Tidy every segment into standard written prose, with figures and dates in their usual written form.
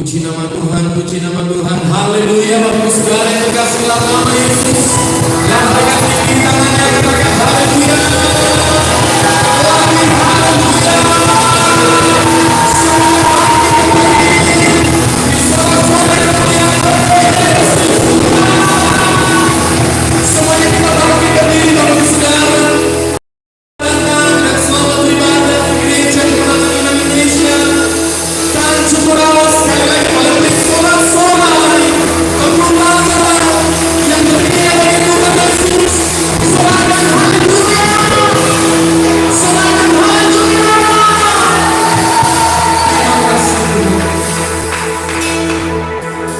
Puji nama Tuhan, puji nama Tuhan. Haleluya. Bapak saudara yang terkasih dalam nama Yesus, yang angkat tinggi tangannya, katakan haleluya. Semuanya kita bangkit berdiri Bapak saudara. Dan selamat beribadah di gereja kemenangan Indonesia. Dan syukur Allah sekali lagi pada sorak-sorak lagi kemuliaan yang berdiri bagi Tuhan Yesus. Sorakan haleluya. Sorakan haleluya. Terima kasih Tuhan.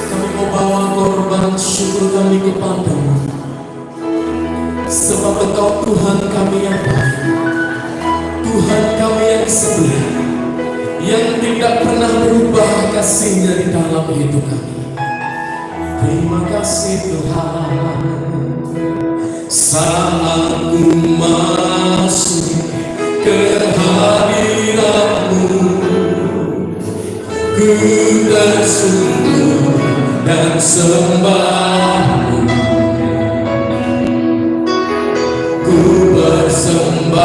Kami mau bawa korban syukur kami kepadamu, sebab Engkau Tuhan kami yang baik, Tuhan kami yang setia, yang tidak pernah berubah kasih-Nya di dalam hidup kami. Terima kasih Tuhan. Saat ku masuk ke hadirat-Mu, ku bersungguh dan sembah-Mu, ku persembahkan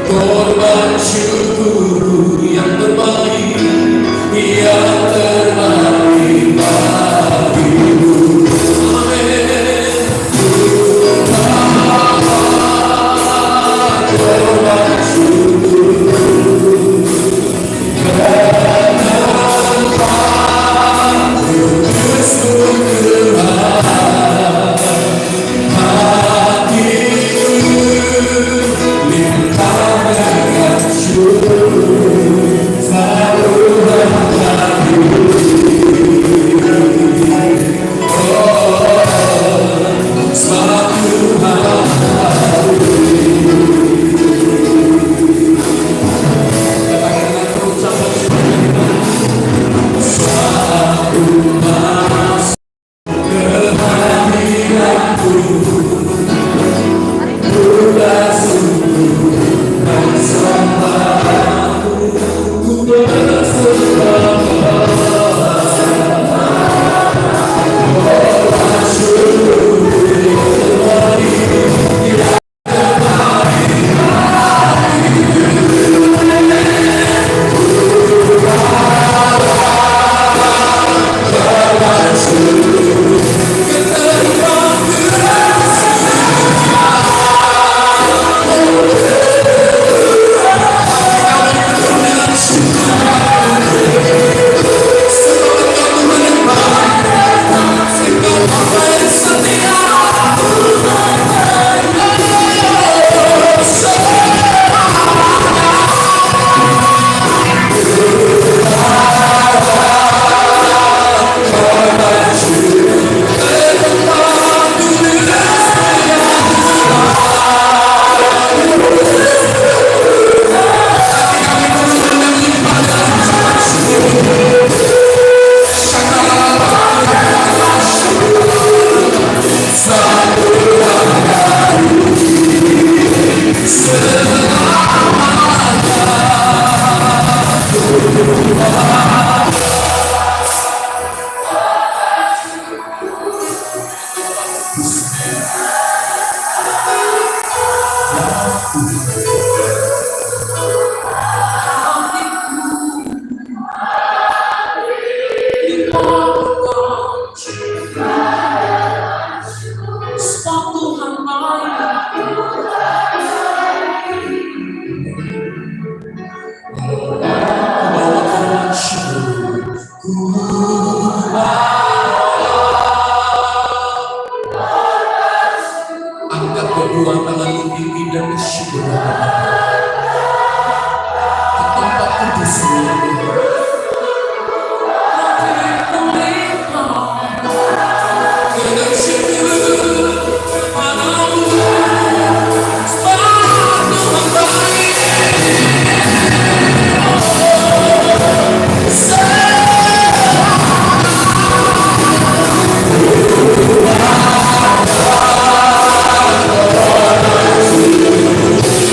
korban syukur yang terbaik, yang terbaik bagimu. Amin. Korban syukur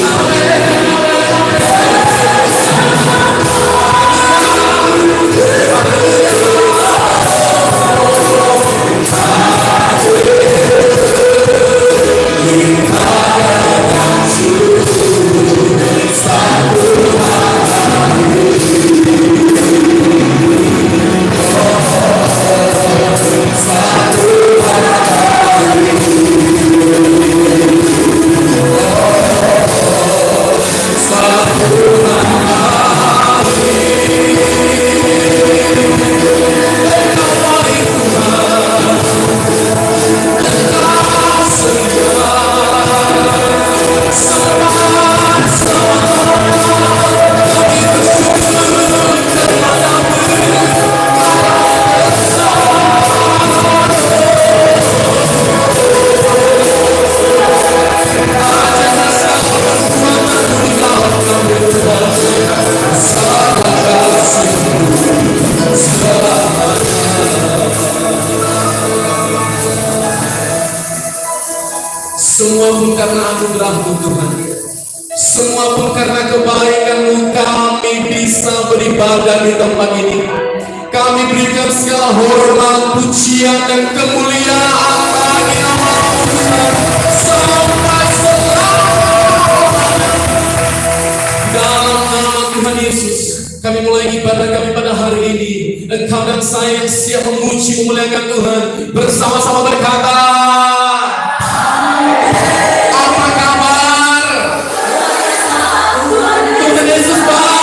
Amen. Semua pun karena anugerah-Mu Tuhan. Semua pun karena kebaikan-Mu kami bisa beribadah di tempat ini. Kami berikan segala hormat, pujian, dan kemuliaan bagi nama-Mu Tuhan. Sampai selama dalam nama Tuhan Yesus, kami mulai ibadah kami pada hari ini. Engkau dan saya yang siap memuji memuliakan Tuhan, bersama-sama berkata, apa kabar? Tuhan Yesus baik.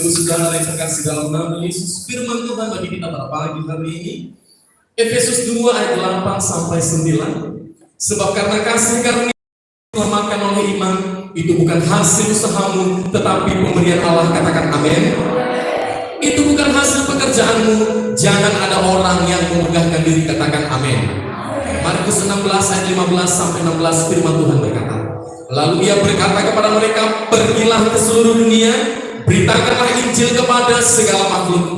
Saudara yang terkasih dalam nama Yesus, firman Tuhan bagi kita pada pagi hari ini, Efesus 2 ayat 8 sampai 9. Sebab karena kasih karunia diselamatkan oleh iman, itu bukan hasil usahamu, tetapi pemberian Allah. Katakan amin. Itu bukan hasil pekerjaanmu, jangan ada orang yang memegahkan diri. Katakan amin. Markus 16 ayat 15 sampai 16, firman Tuhan berkata, lalu ia berkata kepada mereka, pergilah ke seluruh dunia, beritakanlah Injil kepada segala makhluk.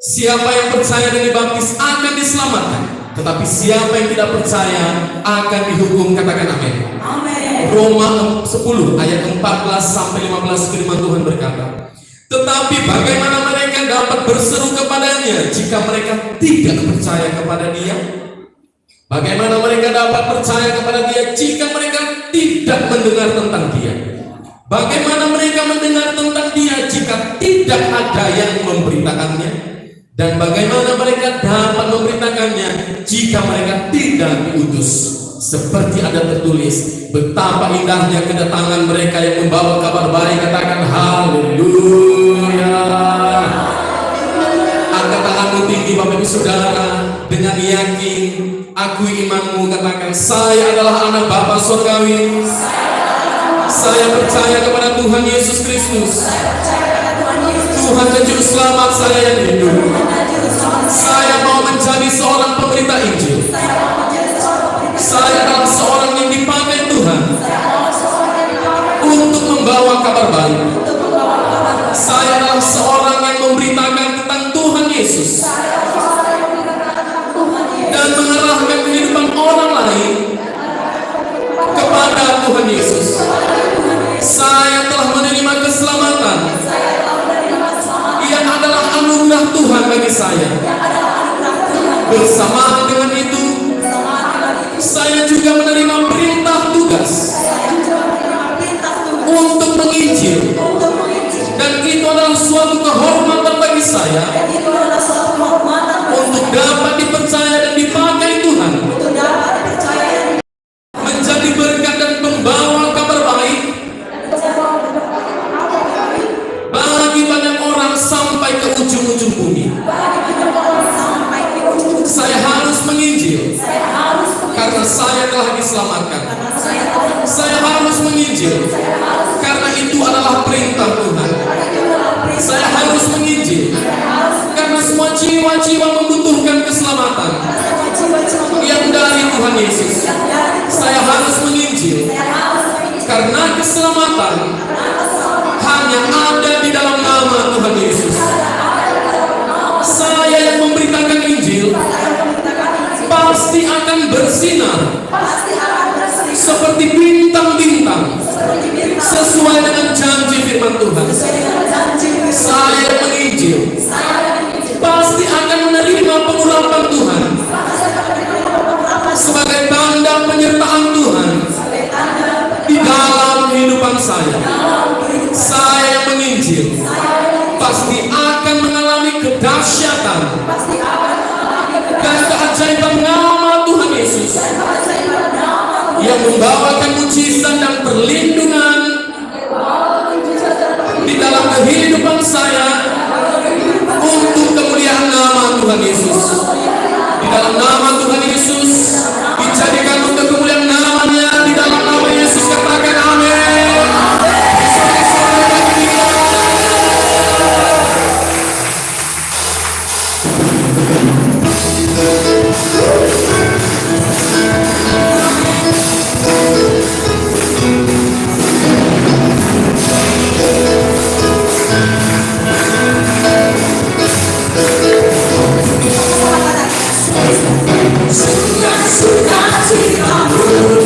Siapa yang percaya dan dibaptis akan diselamatkan, tetapi siapa yang tidak percaya akan dihukum. Katakan amin. Roma 10 ayat 14 sampai 15, firman Tuhan berkata, tetapi bagaimana mereka dapat berseru kepadanya jika mereka tidak percaya kepada Dia? Bagaimana mereka dapat percaya kepada Dia jika mereka tidak mendengar tentang Dia? Bagaimana mereka mendengar tentang Dia jika tidak ada yang memberitakannya? Dan bagaimana mereka dapat memberitakannya jika mereka tidak diutus? Seperti ada tertulis, betapa indahnya kedatangan mereka yang membawa kabar baik. Katakan haleluya. Angkat tanganmu tinggi Bapak Ibu Saudara, dengan yakin akui imanmu. Katakan, saya adalah anak Bapa Surgawi. Saya percaya kepada Tuhan Yesus Kristus, Tuhan dan Juru Selamat saya yang hidup. Saya mau menjadi seorang pemberita Injil. Saya adalah seorang yang dipakai Tuhan untuk membawa kabar baik. Saya adalah seorang yang memberitakan tentang Tuhan Yesus dan mengarahkan kehidupan orang lain kepada Tuhan Yesus. Saya telah menerima keselamatan yang adalah anugerah Tuhan bagi saya. Bersamaan dengan itu, saya juga menerima perintah tugas untuk menginjil, dan itu adalah suatu kehormatan bagi saya untuk dapat dipercaya dan dipakai Tuhan menjadi berkat dan pembawa kabar baik bagi banyak orang sampai ke ujung-ujung bumi. Saya harus menginjil karena saya telah diselamatkan. Saya harus menginjil karena itu adalah perintah Tuhan. Saya harus menginjil karena semua jiwa-jiwa membutuhkan keselamatan yang dari Tuhan Yesus. Saya harus menginjil karena keselamatan hanya ada di dalam nama Tuhan Yesus. Saya yang memberitakan Injil pasti akan bersinar seperti bintang-bintang sesuai dengan janji firman Tuhan. Saya yang menginjil pasti akan menerima pengurapan Tuhan sebagai tanda penyertaan Tuhan di dalam kehidupan saya. Saya yang menginjil pasti akan mengalami kedahsyatan dan keajaiban nama Tuhan Yesus yang membawakan mujizat dan perlindungan di dalam kehidupan saya untuk kemuliaan nama Tuhan Yesus. Di dalam nama Tuhan Yesus dijadikan untuk kemuliaan namanya. Di dalam nama Yesus katakan amin. Suka-suka cintamu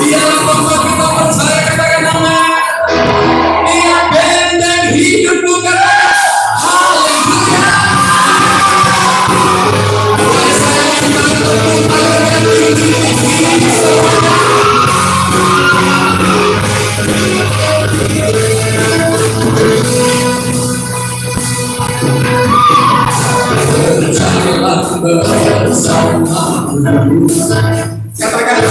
Biarlah bangsa kita percaya kepada nama. Dia benteng hidupku katakan haleluya. Saya kita bertepuk tangan yang tinggi semua. Janganlah bersama. Katakan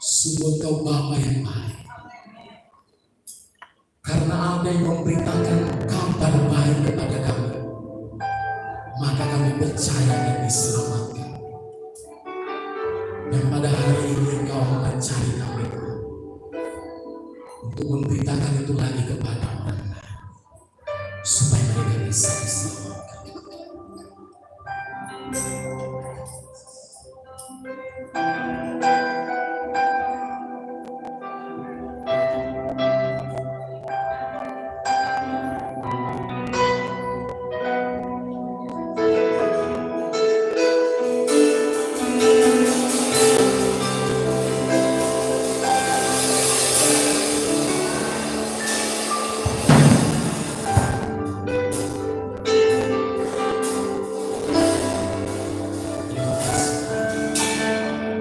Sungguh Engkau Bapa yang baik. Karena ada yang memberitakan kabar baik kepada kami, maka kami percaya dan diselamatkan. Dan pada hari ini Engkau mencari kami untuk memberitakan itu lagi kepada orang lain, supaya mereka bisa diselamatkan.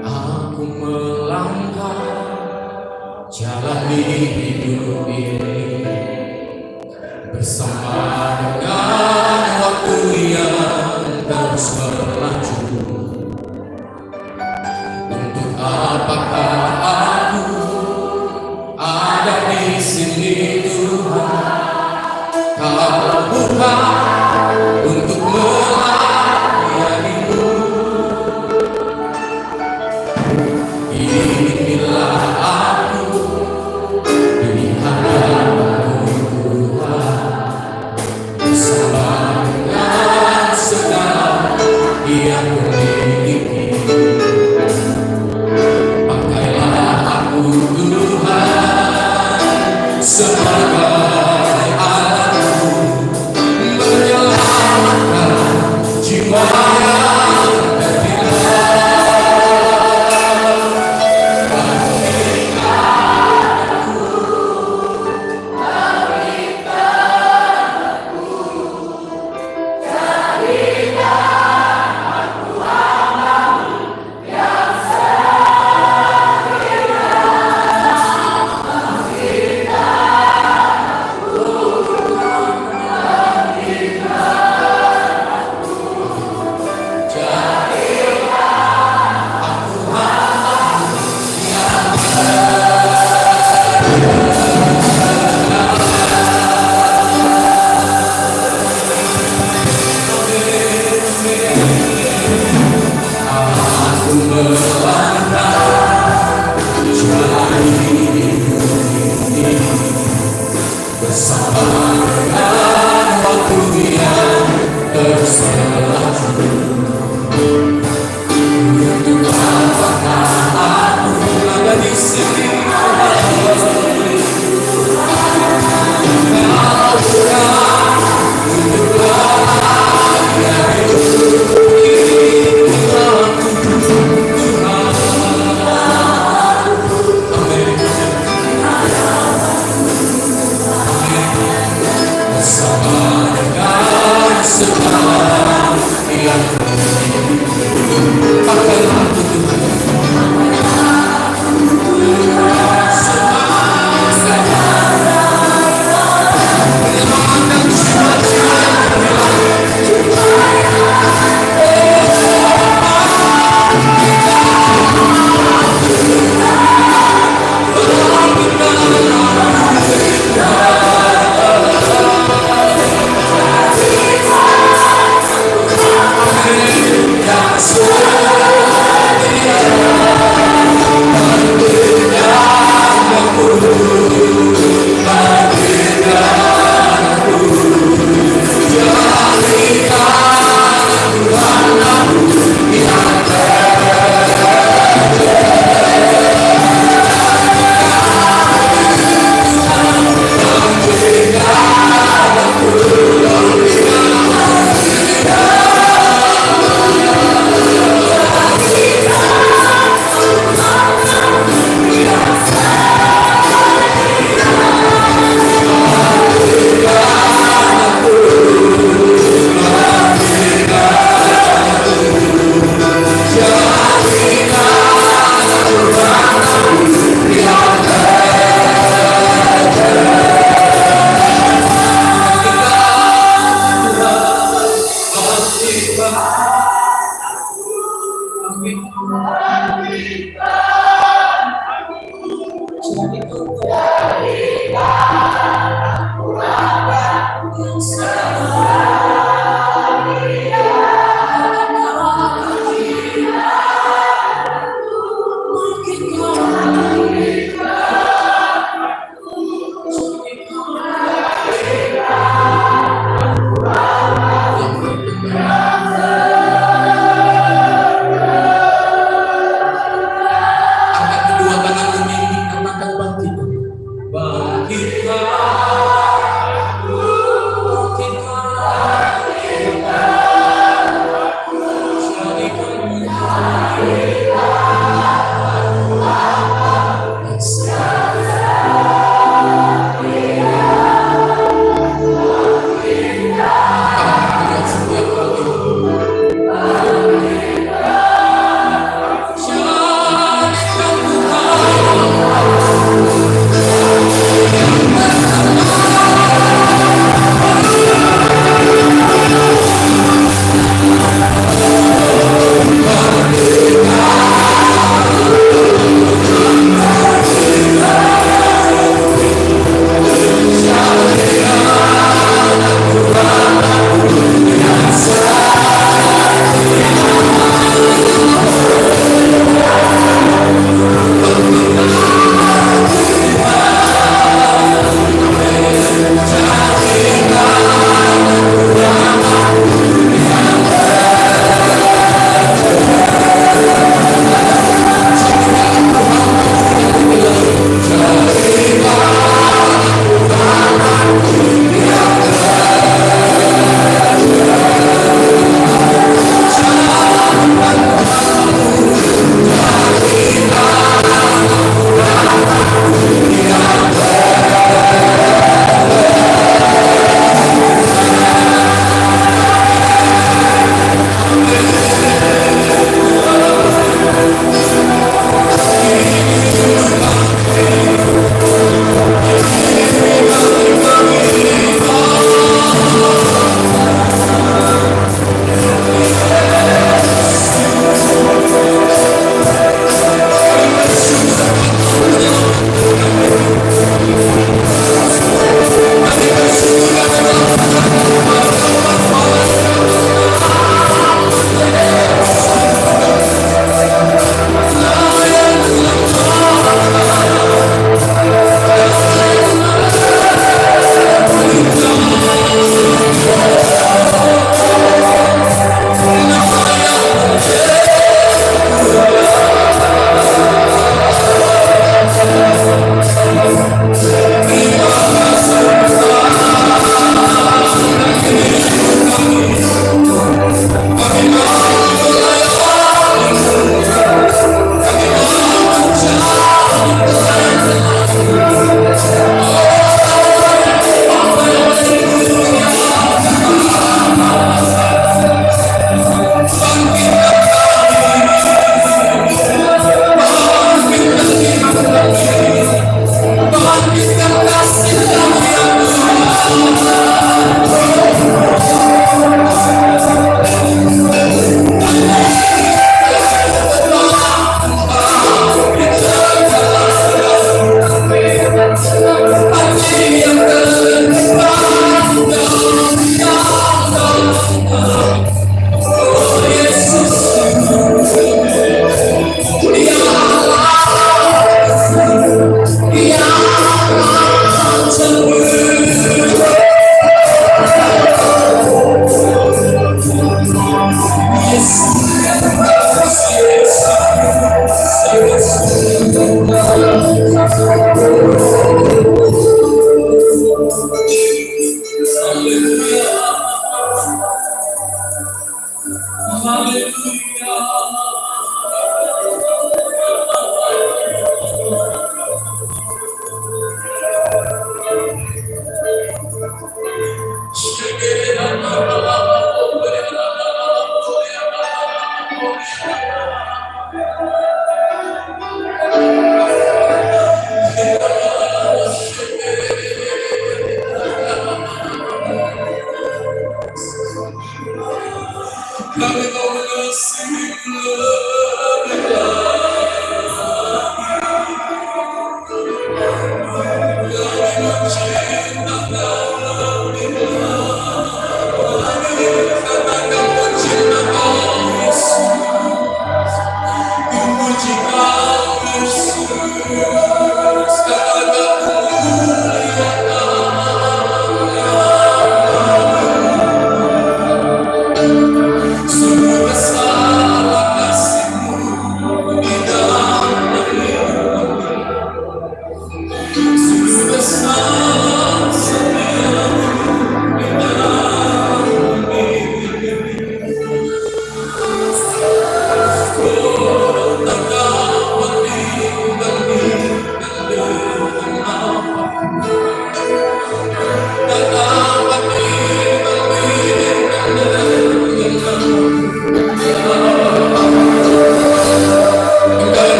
Aku melangkah jalani hidup ini bersama dengan waktu yang terus berlalu. Untuk apakah aku ada di sini Tuhan, kalau bukan untuk melayanimu? Inilah aku di hadapan-Mu Tuhan, bersama dengan segala yang kumiliki. Pakailah aku Tuhan sebagai alatmu, menyelamatkan jiwa yang terhilang.